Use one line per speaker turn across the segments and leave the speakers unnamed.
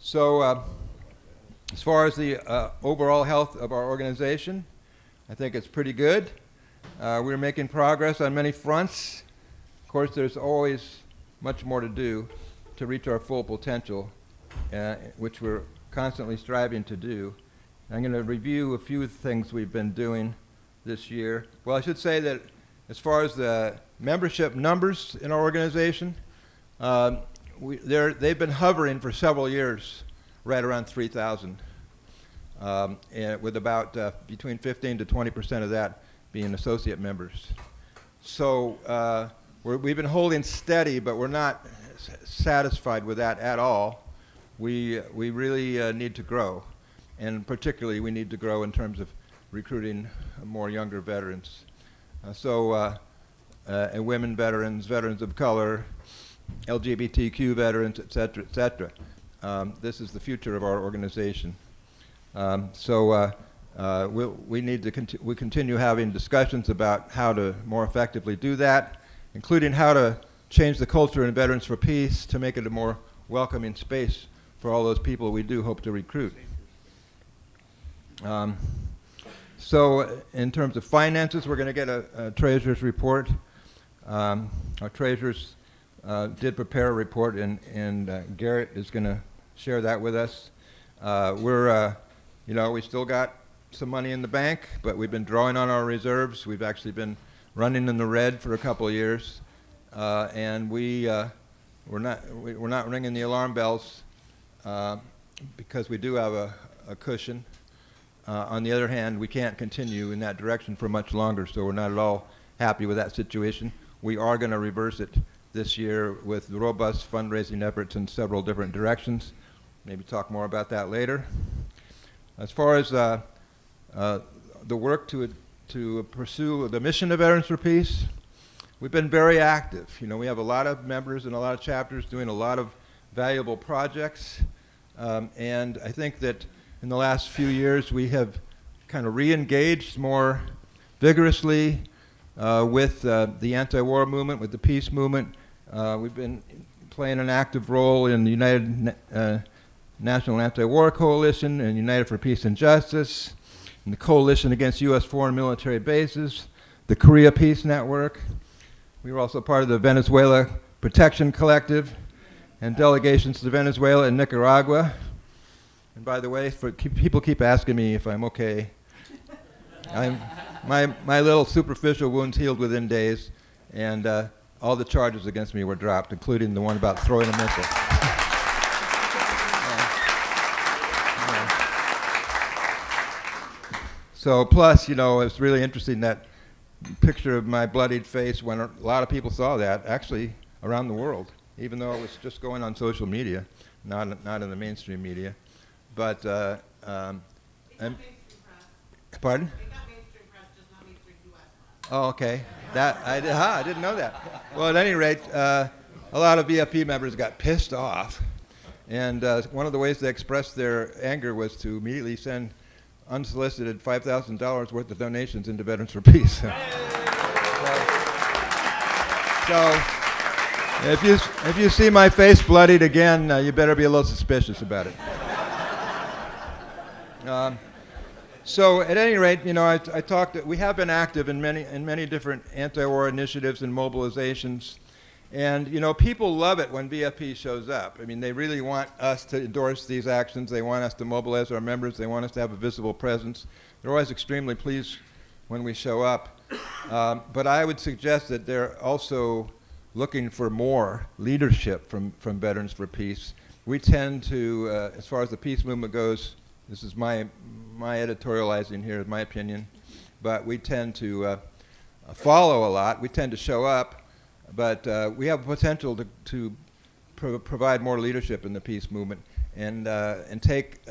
So as far as the overall health of our organization, I think it's pretty good. We're making progress on many fronts. Of course, there's always much more to do to reach our full potential, which we're constantly striving to do. I'm going to review a few things we've been doing this year. Well, I should say that as far as the membership numbers in our organization, they've been hovering for several years right around 3,000, and with about between 15 to 20% of that being associate members. So we've been holding steady, but we're not satisfied with that at all. We really need to grow, and particularly we need to grow in terms of recruiting more younger veterans. And women veterans, veterans of color, LGBTQ veterans, et cetera, et cetera. This is the future of our organization. We continue having discussions about how to more effectively do that, including how to change the culture in Veterans for Peace to make it a more welcoming space for all those people we do hope to recruit. So in terms of finances, we're going to get a treasurer's report. Our treasurers did prepare a report, and Garrett is going to share that with us. We still got some money in the bank, but we've been drawing on our reserves. We've actually been running in the red for a couple of years, and we're not ringing the alarm bells because we do have a cushion. On the other hand, we can't continue in that direction for much longer, so we're not at all happy with that situation. We are going to reverse it this year with robust fundraising efforts in several different directions. Maybe talk more about that later. As far as the work to pursue the mission of Veterans for Peace, we've been very active. We have a lot of members in a lot of chapters doing a lot of valuable projects, and I think that in the last few years we have kind of re-engaged more vigorously with the anti-war movement, with the peace movement. We've been playing an active role in the United National Anti-War Coalition and United for Peace and Justice, and the Coalition Against U.S. Foreign Military Bases, the Korea Peace Network. We were also part of the Venezuela Protection Collective and delegations to Venezuela and Nicaragua. And by the way, people keep asking me if I'm okay. My little superficial wounds healed within days, and all the charges against me were dropped, including the one about throwing a missile. So plus, it's really interesting that picture of my bloodied face when a lot of people saw that, actually around the world, even though it was just going on social media, not in the mainstream media. But, pardon?
It got mainstream press, just not mainstream U.S. press.
Oh, okay. I didn't know that. Well, at any rate, a lot of VFP members got pissed off, and one of the ways they expressed their anger was to immediately send unsolicited $5,000 worth of donations into Veterans for Peace. So if you see my face bloodied again, you better be a little suspicious about it. So at any rate, I talked. We have been active in many different anti-war initiatives and mobilizations, and people love it when VFP shows up. I mean, they really want us to endorse these actions. They want us to mobilize our members. They want us to have a visible presence. They're always extremely pleased when we show up. But I would suggest that they're also looking for more leadership from Veterans for Peace. We tend to, as far as the peace movement goes, this is my editorializing here, my opinion, but we tend to follow a lot. We tend to show up, but we have potential to provide more leadership in the peace movement and take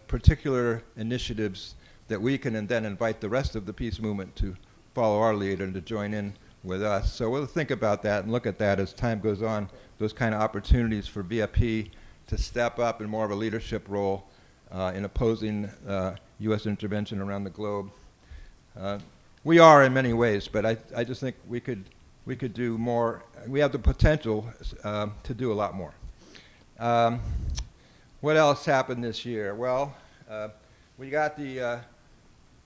particular initiatives that we can and then invite the rest of the peace movement to follow our lead and to join in with us. So we'll think about that and look at that as time goes on, those kind of opportunities for VFP to step up in more of a leadership role in opposing U.S. intervention around the globe. We are in many ways, but I just think we could do more. We have the potential to do a lot more. what else happened this year? Well, we got the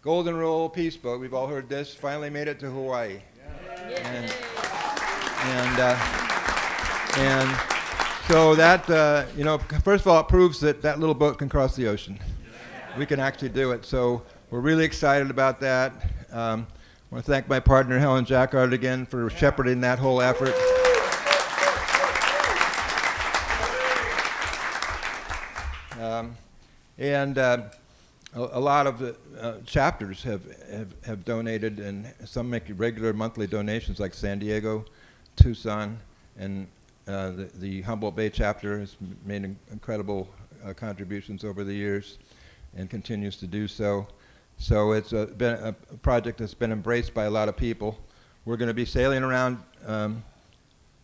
Golden Rule Peace Boat. We've all heard this. Finally made it to Hawaii. And so that, first of all, it proves that that little boat can cross the ocean. We can actually do it. So we're really excited about that. I want to thank my partner, Helen Jacquard, again for shepherding that whole effort. A lot of the chapters have donated, and some make regular monthly donations, like San Diego, Tucson, and the Humboldt Bay chapter has made incredible contributions over the years and continues to do so. So it's been a project that's been embraced by a lot of people. We're going to be sailing around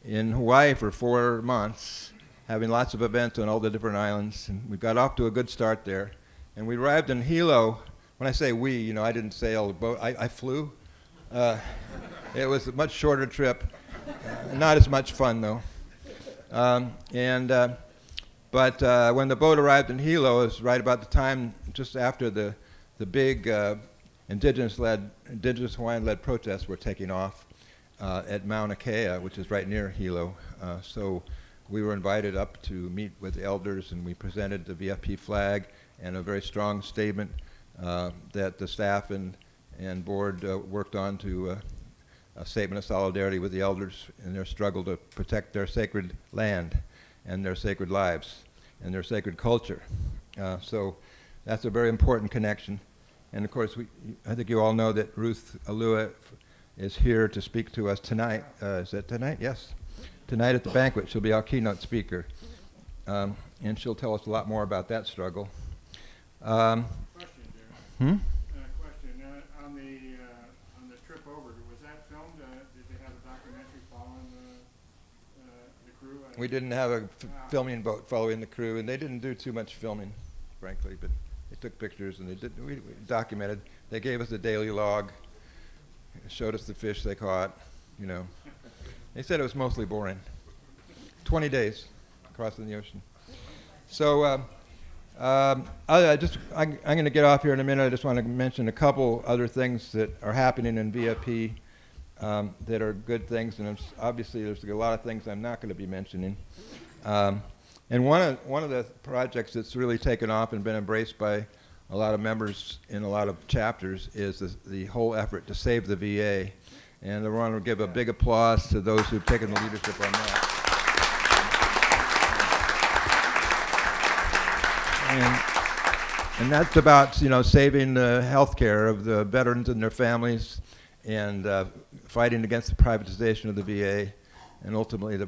in Hawaii for 4 months, having lots of events on all the different islands. And we got off to a good start there. And we arrived in Hilo. When I say we, I didn't sail the boat. I flew. It was a much shorter trip. Not as much fun, though. But when the boat arrived in Hilo, it was right about the time, just after the big indigenous Hawaiian-led protests were taking off at Mauna Kea, which is right near Hilo. So we were invited up to meet with the elders, and we presented the VFP flag and a very strong statement that the staff and board worked on to a statement of solidarity with the elders in their struggle to protect their sacred land and their sacred lives and their sacred culture. So that's a very important connection. And of course, I think you all know that Ruth Alua is here to speak to us tonight. Is that tonight? Yes. Tonight at the banquet, she'll be our keynote speaker. And she'll tell us a lot more about that struggle.
Question, Gerry. Question. On the trip over, was that filmed? Did they have a documentary following the crew?
We didn't have a filming boat following the crew, and they didn't do too much filming, frankly, but they took pictures and we documented. They gave us a daily log, showed us the fish they caught, They said it was mostly boring. 20 days crossing the ocean. So I'm going to get off here in a minute. I just want to mention a couple other things that are happening in VFP that are good things, and obviously there's a lot of things I'm not going to be mentioning. And one of the projects that's really taken off and been embraced by a lot of members in a lot of chapters is the whole effort to save the VA. And I want to give a big applause to those who've taken the leadership on that. And that's about, saving the health care of the veterans and their families, and fighting against the privatization of the VA, and ultimately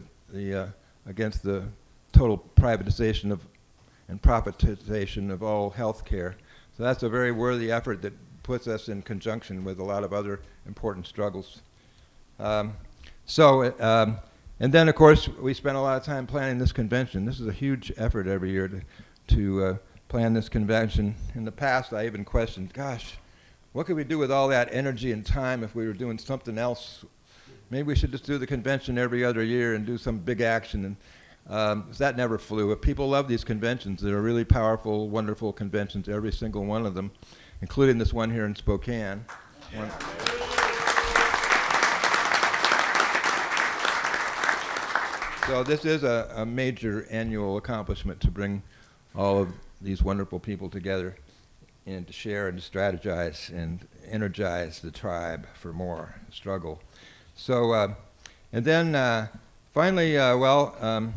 against the total privatization and profitization of all health care. So that's a very worthy effort that puts us in conjunction with a lot of other important struggles. And then, of course, we spent a lot of time planning this convention. This is a huge effort every year to plan this convention. In the past, I even questioned, gosh, what could we do with all that energy and time if we were doing something else? Maybe we should just do the convention every other year and do some big action. And that never flew. But people love these conventions. They're really powerful, wonderful conventions, every single one of them, including this one here in Spokane. So this is a major annual accomplishment to bring all of these wonderful people together and to share and to strategize and energize the tribe for more struggle. So, and then finally, I'll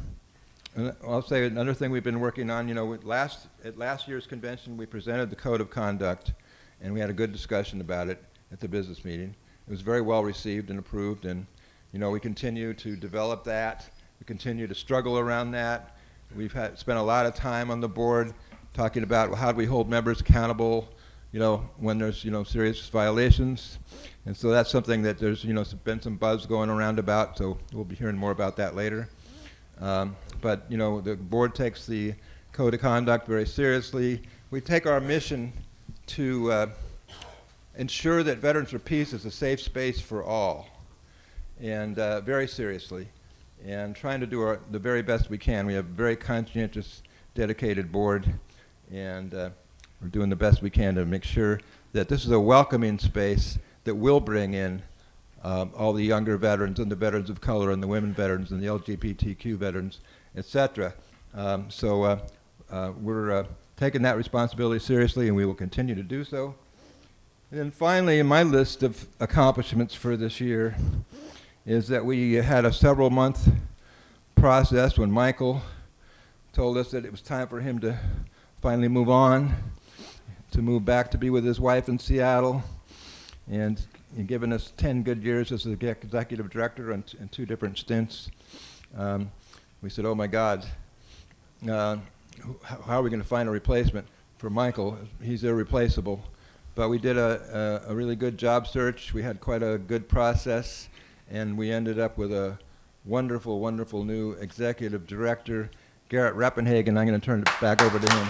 say another thing we've been working on. At last year's convention, we presented the Code of Conduct, and we had a good discussion about it at the business meeting. It was very well received and approved, and we continue to develop that. We continue to struggle around that. We've spent a lot of time on the board talking about how do we hold members accountable, when there's serious violations, and so that's something that there's been some buzz going around about. So we'll be hearing more about that later. But the board takes the Code of Conduct very seriously. We take our mission to ensure that Veterans for Peace is a safe space for all, and very seriously, and trying to do the very best we can. We have very conscientious dedicated board, and we're doing the best we can to make sure that this is a welcoming space that will bring in all the younger veterans and the veterans of color and the women veterans and the LGBTQ veterans, etc. We're taking that responsibility seriously, and we will continue to do so. And then finally, in my list of accomplishments for this year is that we had a several-month process when Michael told us that it was time for him to finally move on, to move back to be with his wife in Seattle, and given us 10 good years as the executive director and 2 different stints. We said, oh my God, how are we going to find a replacement for Michael? He's irreplaceable. But we did a really good job search. We had quite a good process, and we ended up with a wonderful, wonderful new executive director, Garrett Rappenhagen. I'm going to turn it back over to him.